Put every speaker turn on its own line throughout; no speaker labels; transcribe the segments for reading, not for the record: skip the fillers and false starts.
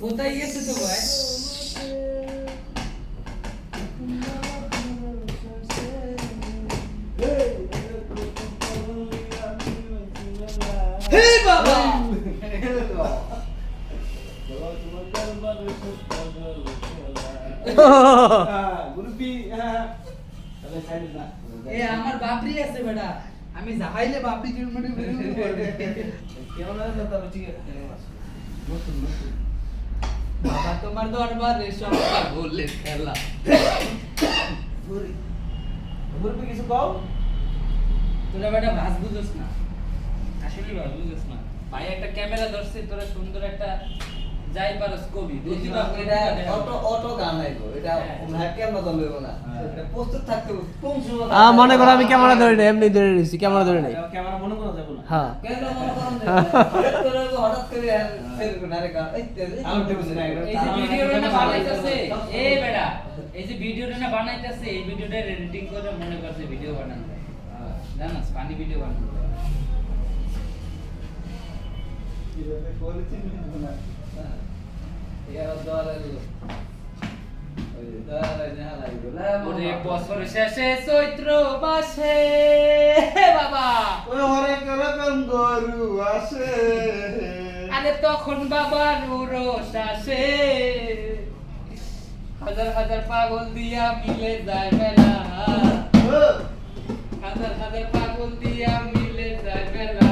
কোথায় গেছে তো ভাই? হে বাবা এ আমার বাপরি আছে বেটা, আমি যাইলে বাপরি জন্মনি করবে
কেমন আছে তবে ঠিক আছে নতুন নতুন
বাবা তোমার দরবারে সব বললে খেলা
গুরি গুরি কিছু কও
তোরা বেটা ভাস বুঝছ না, আসলে ভাস বুঝছ না ভাই। একটা ক্যামেরা ধরছে, তোরা সুন্দর একটা যাই পারস কবি বুঝি না।
এটা অটো অটো গান নাইবো এটা ভাগ্যের মতো লইব না এটা প্রস্তুত থাকতে কোন সময়
মনে করো আমি ক্যামেরা ধরে নাই, এমনি ধরে নিছি, ক্যামেরা ধরে নাই।
ক্যামেরা মনে করা যাবে না
হ্যাঁ
কেন মনে করেন তোরা হঠাৎ করে ফেলবো না রে গান এই আলো টেবিল না
এই যে ভিডিওটা না বানাইতেছে এই বেটা, এই যে ভিডিওটা না বানাইতেছে, এই ভিডিওটা এডিটিং করে মনে করছে ভিডিও বানানো জানাস, পানি ভিডিও বানানো
কিভাবে করেছি না
ইয়ার দলালো ওই দলা না লাগলো ওরে বছর শেষে চৈত্র মাসে বাবা
ওই হরে করে কোন গরু আসে
আরে তখন বাবা রুরস আসে, হাজার হাজার পাগল দিয়া মিলে যায় মেলা, হাজার হাজার পাগল দিয়া মিলে যায় মেলা,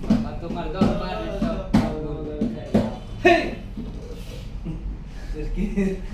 বাবা তোমার দরবারে সব পাগল খেলা।